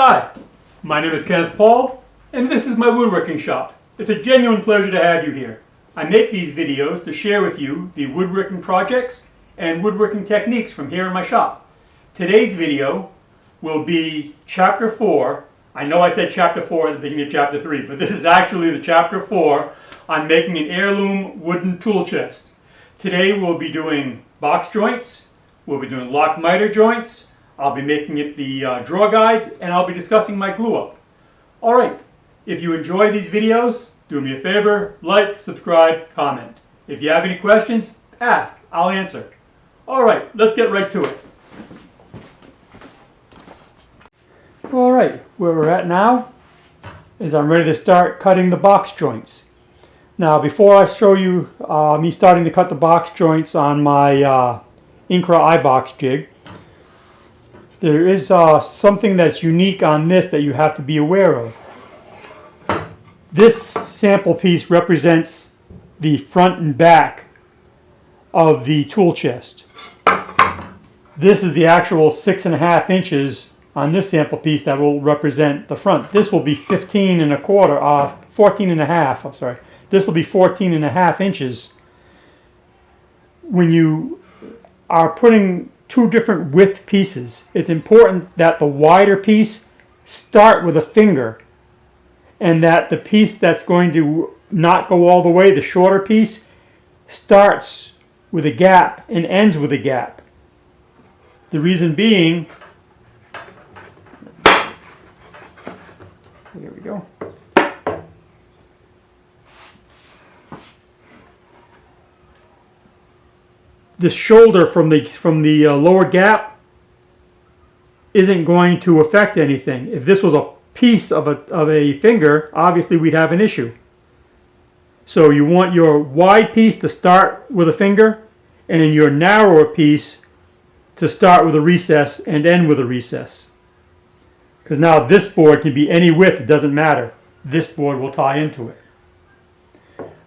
Hi, my name is Kenneth Paul, and this is my woodworking shop. It's a genuine pleasure to have you here. I make these videos to share with you the woodworking projects and woodworking techniques from here in my shop. Today's video will be Chapter 4. I know I said Chapter 4 at the beginning of Chapter 3, but this is actually the Chapter 4 on making an heirloom wooden tool chest. Today we'll be doing box joints, we'll be doing lock miter joints, I'll be making it the drawer guides, and I'll be discussing my glue up. Alright, if you enjoy these videos, do me a favor, like, subscribe, comment. If you have any questions, ask, I'll answer. Alright, let's get right to it. Alright, where we're at now is I'm ready to start cutting the box joints. Now before I show you me starting to cut the box joints on my Incra iBox jig, there is something that's unique on this that you have to be aware of. This sample piece represents the front and back of the tool chest. This is the actual 6.5 inches on this sample piece that will represent the front. This will be 14 and a half, I'm sorry. This will be 14.5 inches. When you are putting two different width pieces, it's important that the wider piece start with a finger, and that the piece that's going to not go all the way, the shorter piece, starts with a gap and ends with a gap. The reason being, here we go. This shoulder from the lower gap isn't going to affect anything. If this was a piece of a finger, obviously we'd have an issue. So you want your wide piece to start with a finger, and your narrower piece to start with a recess and end with a recess. Because now this board can be any width, it doesn't matter. This board will tie into it.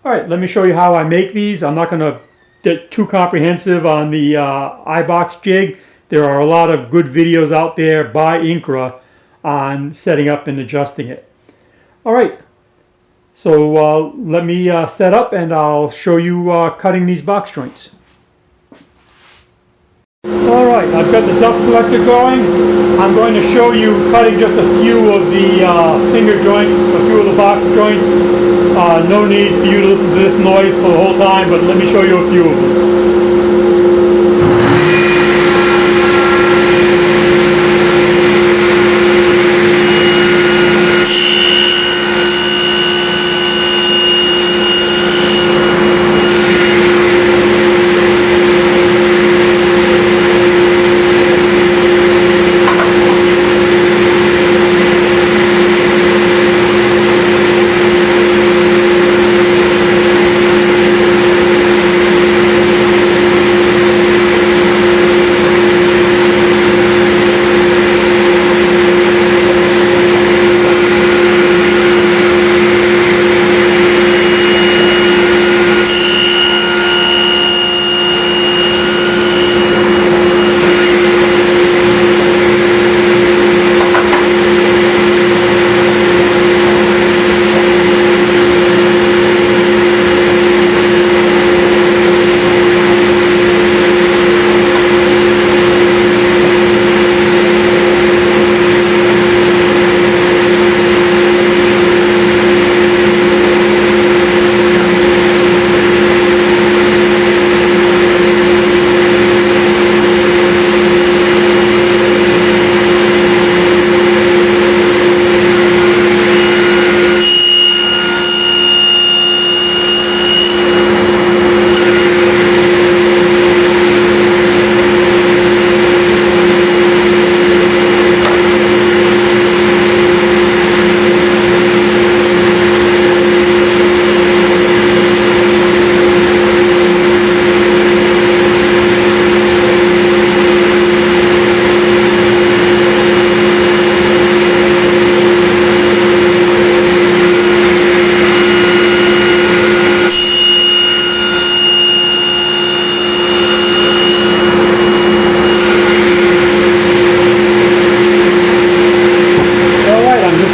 Alright, let me show you how I make these. I'm not going to get too comprehensive on the iBox jig. There are a lot of good videos out there by Incra on setting up and adjusting it. Alright, so let me set up and I'll show you cutting these box joints. Alright, I've got the dust collector going. I'm going to show you cutting just a few of the finger joints, a few of the box joints. No need for you to listen to this noise for the whole time, but let me show you a few of them.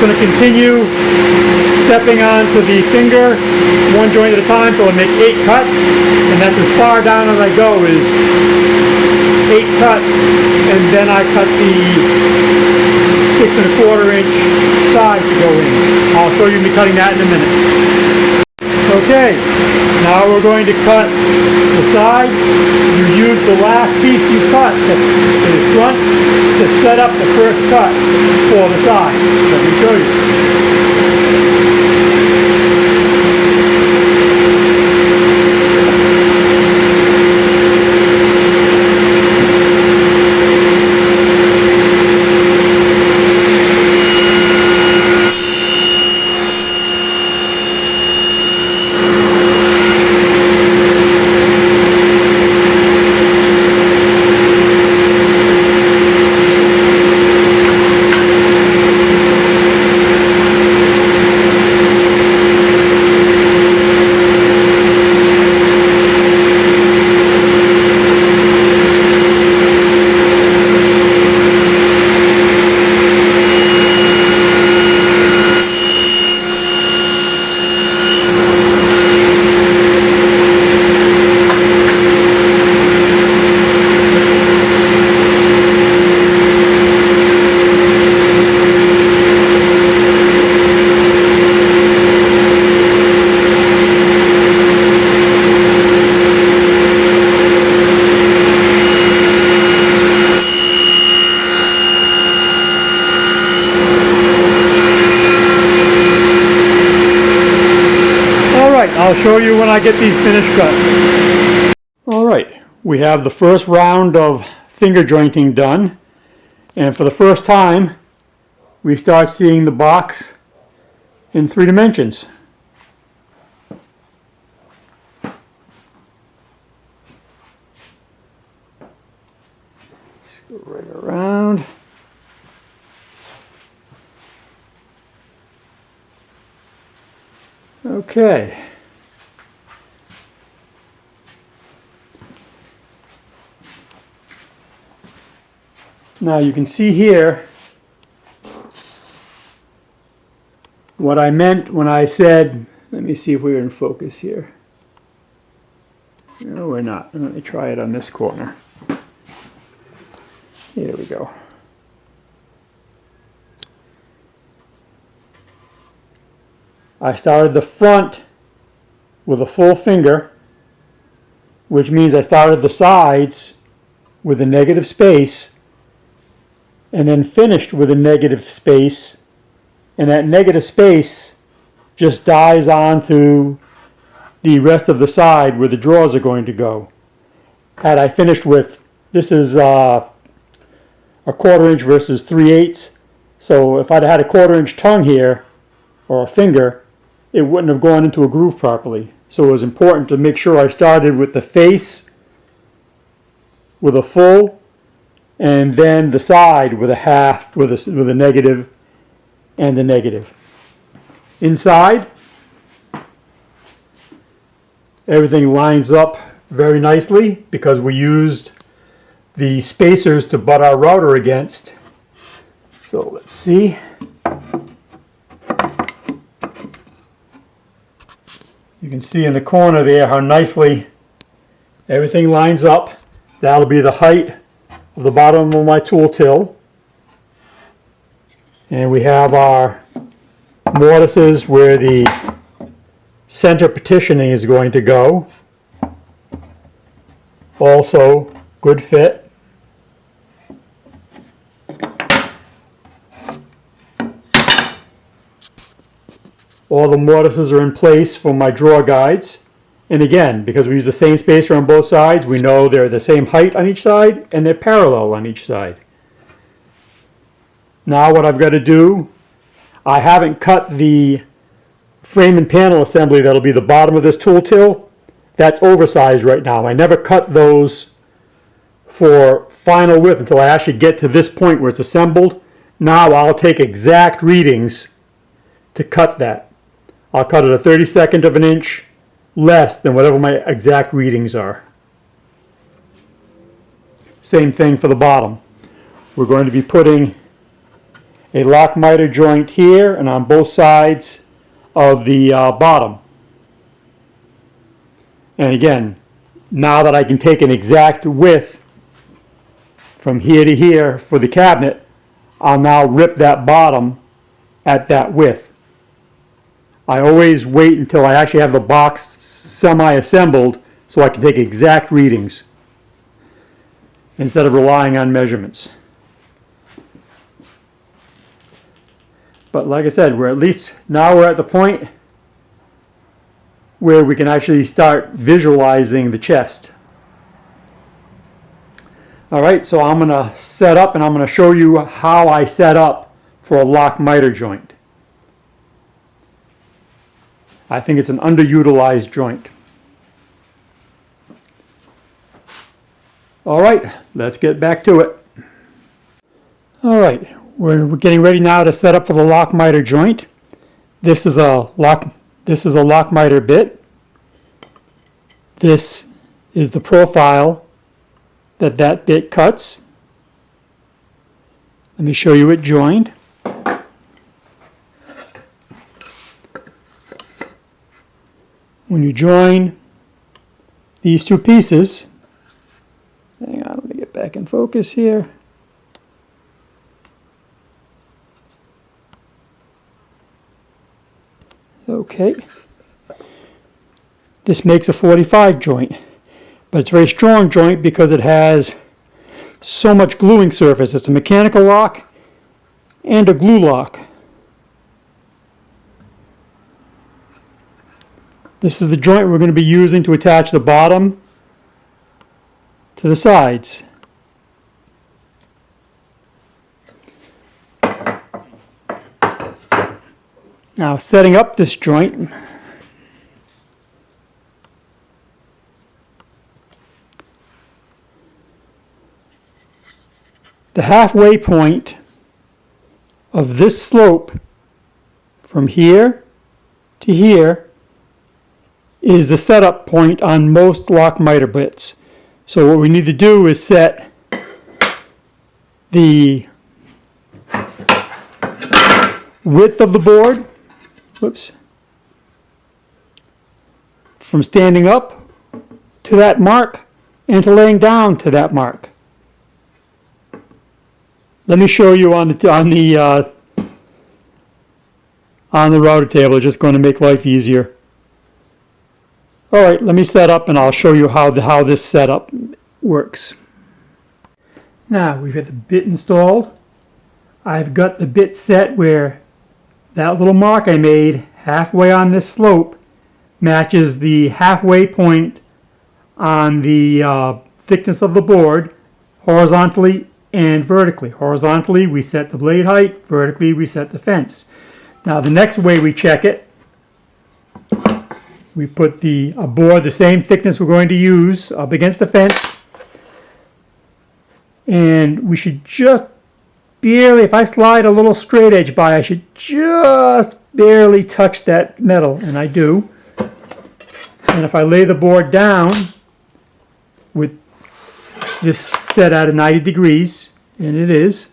just going to continue stepping onto the finger, one joint at a time, so I'll make 8 cuts, and that's as far down as I go is 8 cuts, and then I cut the 6 1/4 inch side to go in. I'll show you me cutting that in a minute. Okay, now we're going to cut the side. You use the last piece you cut to the front to set up the first cut for the side. Let me show you. I'll show you when I get these finished cuts. Alright, we have the first round of finger jointing done, and for the first time we start seeing the box in 3 dimensions. Just go right around. Okay. Now you can see here what I meant when I said, let me see if we're in focus here. No, we're not. Let me try it on this corner. Here we go. I started the front with a full finger, which means I started the sides with a negative space, and then finished with a negative space, and that negative space just dies onto the rest of the side where the drawers are going to go. Had I finished with, this is a 1/4 inch versus 3/8, so if I'd had a 1/4 inch tongue here, or a finger, it wouldn't have gone into a groove properly. So it was important to make sure I started with the face with a full, and then the side with a half, with a negative and a negative. Inside, everything lines up very nicely because we used the spacers to butt our router against. So let's see. You can see in the corner there how nicely everything lines up. That'll be the height of the bottom of my tool till. And we have our mortises where the center partitioning is going to go. Also, good fit. All the mortises are in place for my drawer guides. And again, because we use the same spacer on both sides, we know they're the same height on each side and they're parallel on each side. Now what I've got to do, I haven't cut the frame and panel assembly that'll be the bottom of this tool till. That's oversized right now. I never cut those for final width until I actually get to this point where it's assembled. Now I'll take exact readings to cut that. I'll cut it a 32nd of an inch less than whatever my exact readings are. Same thing for the bottom. We're going to be putting a lock miter joint here and on both sides of the bottom. And again, now that I can take an exact width from here to here for the cabinet, I'll now rip that bottom at that width. I always wait until I actually have the box semi-assembled so I can take exact readings instead of relying on measurements. But like I said, we're at the point where we can actually start visualizing the chest. Alright, so I'm going to set up and I'm going to show you how I set up for a lock miter joint. I think it's an underutilized joint. Alright, let's get back to it. Alright, we're getting ready now to set up for the lock miter joint. This is a lock miter bit. This is the profile that bit cuts. Let me show you it joined. When you join these two pieces, hang on, let me get back in focus here. Okay. This makes a 45 joint, but it's a very strong joint because it has so much gluing surface. It's a mechanical lock and a glue lock. This is the joint we're going to be using to attach the bottom to the sides. Now, setting up this joint, the halfway point of this slope from here to here is the setup point on most lock miter bits. So what we need to do is set the width of the board, from standing up to that mark and to laying down to that mark. Let me show you on the router table. It's just going to make life easier. All right, let me set up and I'll show you how this setup works. Now we've got the bit installed. I've got the bit set where that little mark I made halfway on this slope matches the halfway point on the thickness of the board, horizontally and vertically. Horizontally we set the blade height, vertically we set the fence. Now the next way we check it, we put a board the same thickness we're going to use up against the fence, and we should just barely, if I slide a little straight edge by, I should just barely touch that metal, and I do. And if I lay the board down with this set at 90 degrees, and it is,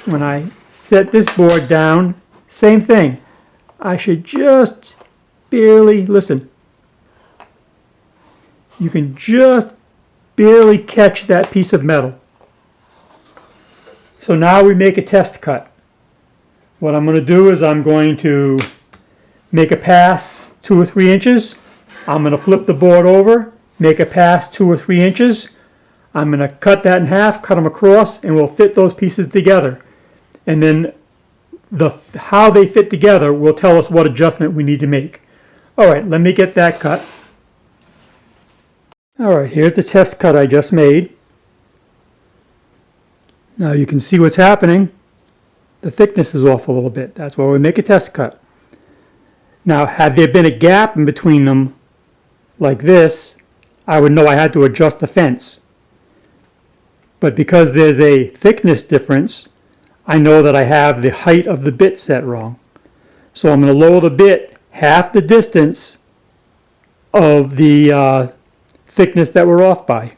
when I set this board down, same thing. I should just barely, listen, you can just barely catch that piece of metal. So now we make a test cut. What I'm going to do is I'm going to make a pass 2 or 3 inches. I'm going to flip the board over, make a pass 2 or 3 inches. I'm going to cut that in half, cut them across, and we'll fit those pieces together. And then how they fit together will tell us what adjustment we need to make. All right, let me get that cut. All right, here's the test cut I just made. Now you can see what's happening. The thickness is off a little bit. That's why we make a test cut. Now, had there been a gap in between them like this, I would know I had to adjust the fence. But because there's a thickness difference, I know that I have the height of the bit set wrong. So I'm going to lower the bit half the distance of the thickness that we're off by.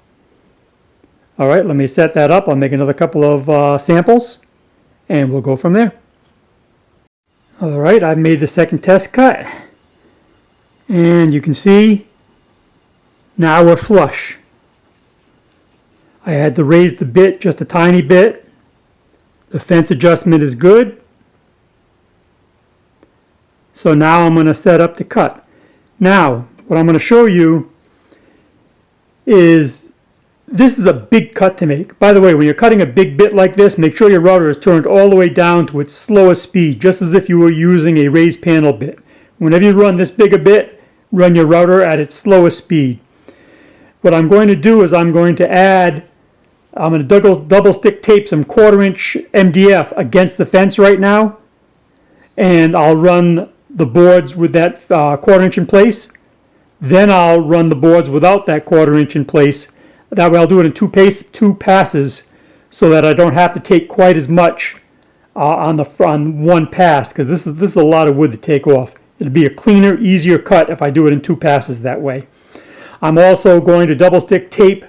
All right, let me set that up. I'll make another couple of samples, and we'll go from there. Alright, I've made the second test cut, and you can see now we're flush. I had to raise the bit just a tiny bit. The fence adjustment is good. So now I'm going to set up to cut. Now, what I'm going to show you is, this is a big cut to make. By the way, when you're cutting a big bit like this, make sure your router is turned all the way down to its slowest speed, just as if you were using a raised panel bit. Whenever you run this big a bit, run your router at its slowest speed. What I'm going to do is I'm going to double stick tape some 1/4 inch MDF against the fence right now, and I'll run the boards with that 1/4 inch in place. Then I'll run the boards without that 1/4 inch in place. That way I'll do it in two passes, so that I don't have to take quite as much on one pass, because this is a lot of wood to take off. It'll be a cleaner, easier cut if I do it in 2 passes that way. I'm also going to double stick tape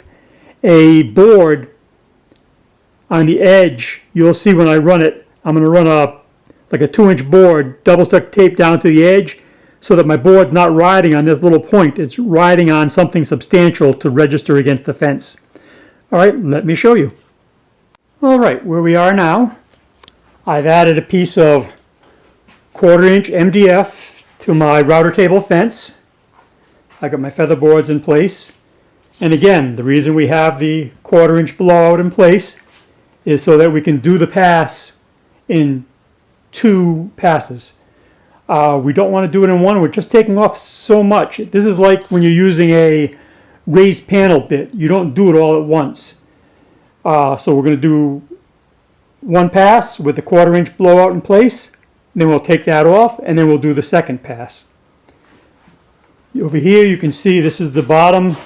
a board on the edge. You'll see when I run it, I'm going to run like a 2-inch board, double stick tape down to the edge, so that my board's not riding on this little point. It's riding on something substantial to register against the fence. Alright, let me show you. Alright, where we are now, I've added a piece of 1/4 inch MDF to my router table fence. I got my feather boards in place. And again, the reason we have the 1/4 inch blowout in place is so that we can do the pass in 2 passes. We don't want to do it in one. We're just taking off so much. This is like when you're using a raised panel bit. You don't do it all at once. So we're going to do 1 pass with the 1/4 inch blowout in place. Then we'll take that off, and then we'll do the second pass. Over here you can see this is the bottom.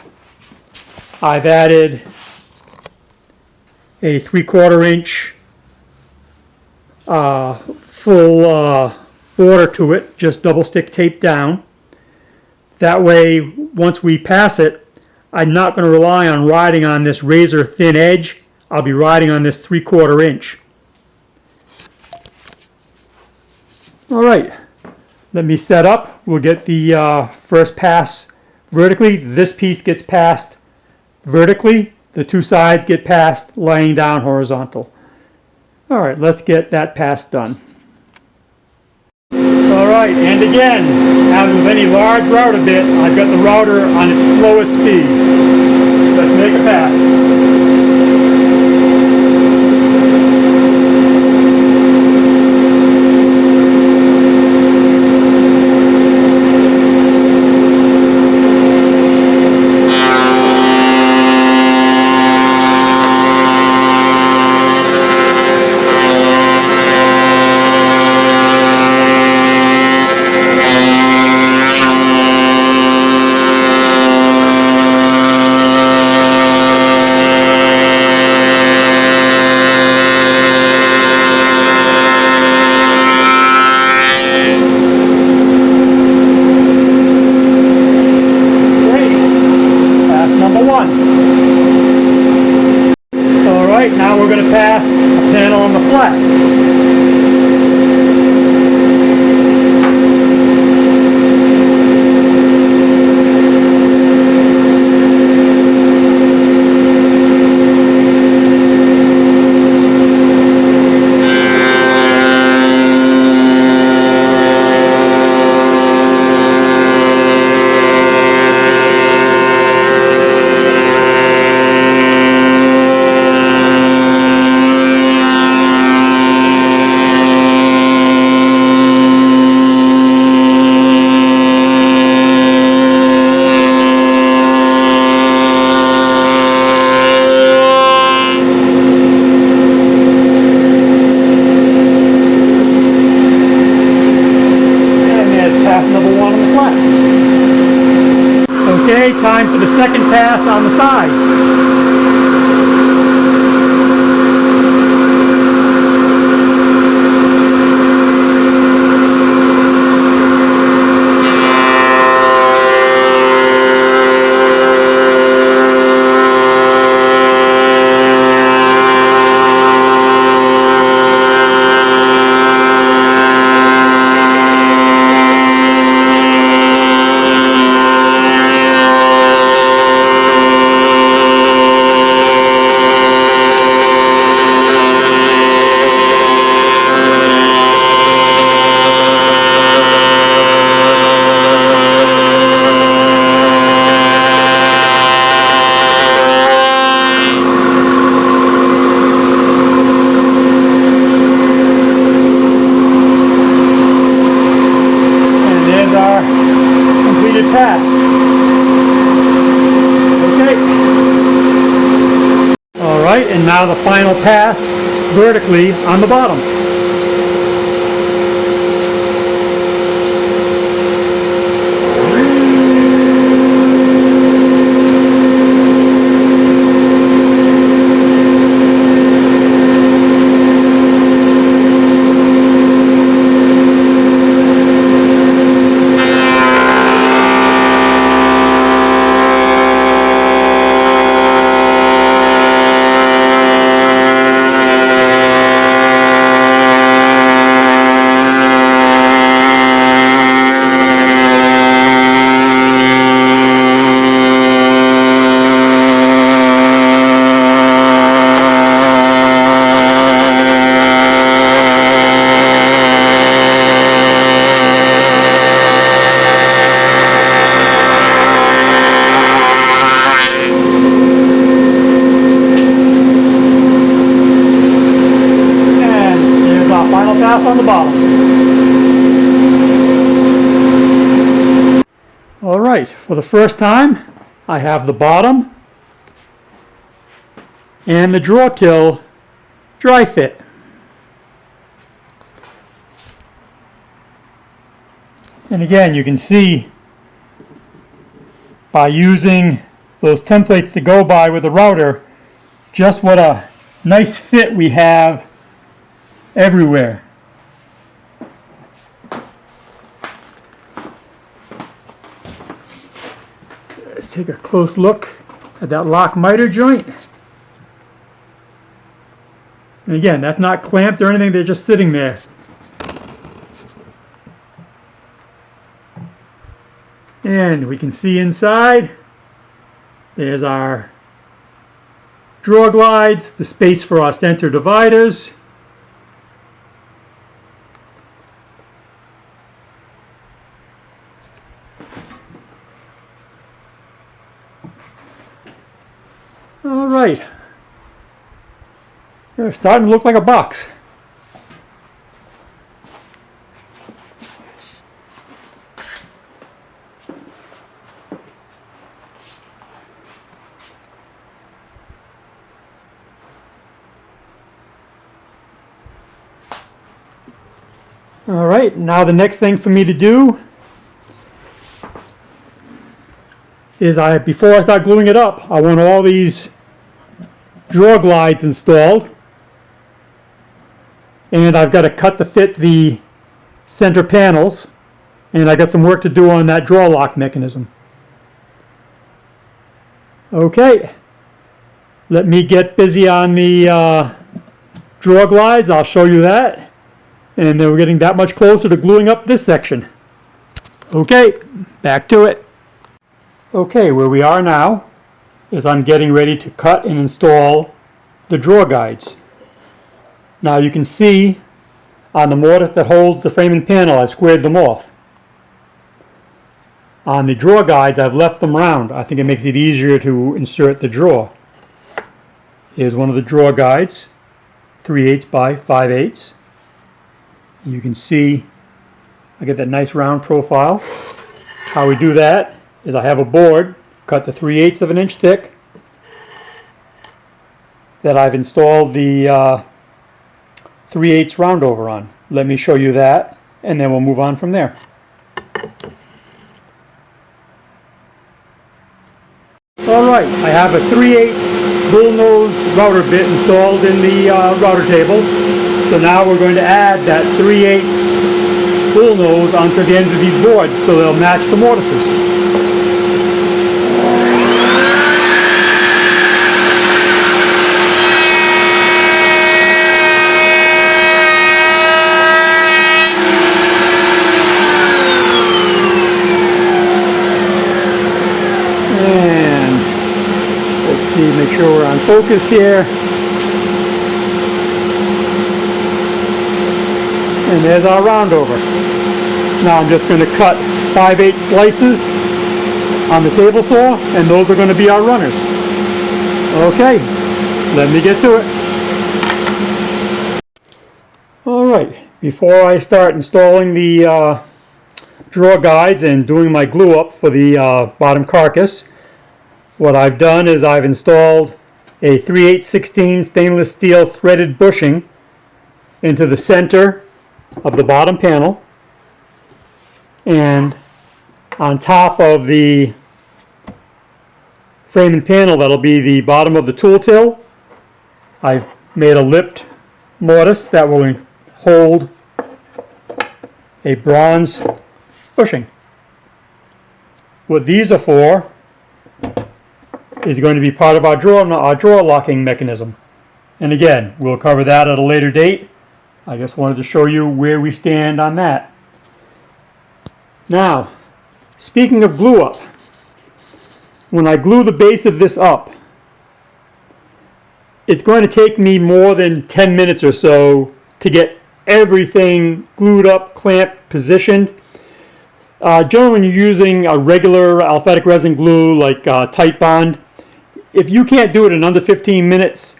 I've added a 3/4 inch full border to it, just double stick tape down. That way, once we pass it, I'm not going to rely on riding on this razor thin edge. I'll be riding on this 3/4 inch. Alright, let me set up. We'll get the first pass vertically. This piece gets passed vertically. The 2 sides get passed laying down horizontal. Alright, let's get that pass done. Alright, and again, as with any large router bit, I've got the router on its slowest speed. Let's make a pass. Now we're going to pass a panel on the flat. Okay, time for the second pass on the sides. and now the final pass vertically on the bottom. On the bottom. All right, for the first time, I have the bottom and the drawer till dry fit. And again, you can see by using those templates to go by with the router, just what a nice fit we have everywhere. Let's take a close look at that lock miter joint. And again, that's not clamped or anything, they're just sitting there. And we can see inside, there's our drawer glides, the space for our center dividers. All right, they're starting to look like a box. All right, now the next thing for me to do is before I start gluing it up, I want all these drawer glides installed, and I've got to cut to fit the center panels, and I got some work to do on that drawer lock mechanism. Okay, let me get busy on the drawer glides. I'll show you that, and then we're getting that much closer to gluing up this section. Okay, back to it. Okay, where we are now is I'm getting ready to cut and install the drawer guides. Now you can see on the mortise that holds the frame and panel, I've squared them off. On the drawer guides, I've left them round. I think it makes it easier to insert the drawer. Here's one of the drawer guides, 3/8 by 5/8. You can see I get that nice round profile. How we do that is I have a board cut to 3/8 of an inch thick that I've installed the 3/8 round over on. Let me show you that, and then we'll move on from there. Alright, I have a 3/8 bullnose router bit installed in the router table. So now we're going to add that 3/8 bullnose onto the ends of these boards so they'll match the mortises. Make sure we're on focus here. And there's our round over. Now I'm just going to cut 5/8 slices on the table saw, and those are going to be our runners. Okay, let me get to it. Alright, before I start installing the drawer guides and doing my glue up for the bottom carcass, what I've done is I've installed a 3/8/16 stainless steel threaded bushing into the center of the bottom panel, and on top of the frame and panel, that'll be the bottom of the tool till, I've made a lipped mortise that will hold a bronze bushing. What these are for is going to be part of our drawer locking mechanism. And again, we'll cover that at a later date. I just wanted to show you where we stand on that. Now, speaking of glue up, when I glue the base of this up, it's going to take me more than 10 minutes or so to get everything glued up, clamped, positioned. Generally, when you're using a regular aliphatic resin glue like Tight Bond, if you can't do it in under 15 minutes,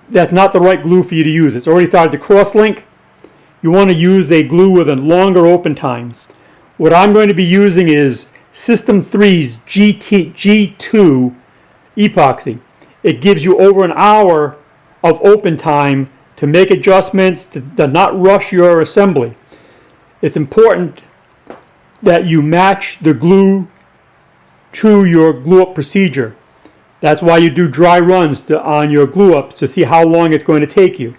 that's not the right glue for you to use. It's already started to cross-link. You want to use a glue with a longer open time. What I'm going to be using is System 3's G2 epoxy. It gives you over an hour of open time to make adjustments, to not rush your assembly. It's important that you match the glue to your glue up procedure. That's why you do dry runs on your glue up to see how long it's going to take you.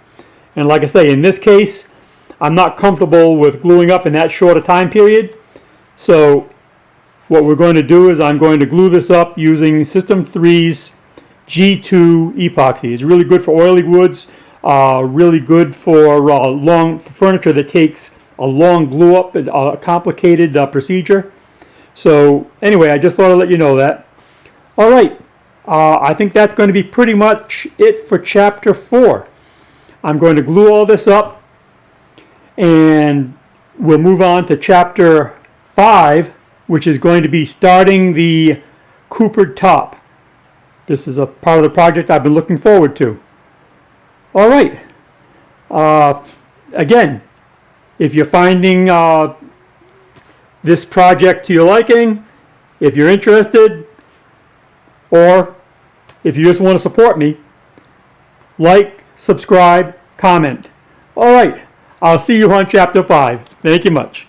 And like I say, in this case, I'm not comfortable with gluing up in that short a time period. So what we're going to do is I'm going to glue this up using System 3's G2 epoxy. It's really good for oily woods, really good for furniture that takes a long glue up, a complicated procedure. So anyway, I just thought I'd let you know that. All right, I think that's going to be pretty much it for Chapter 4. I'm going to glue all this up, and we'll move on to Chapter 5, which is going to be starting the coopered top. This is a part of the project I've been looking forward to. All right. Again, if you're finding this project to your liking, if you're interested, or if you just want to support me, like, subscribe, comment. All right. I'll see you on Chapter 5. Thank you much.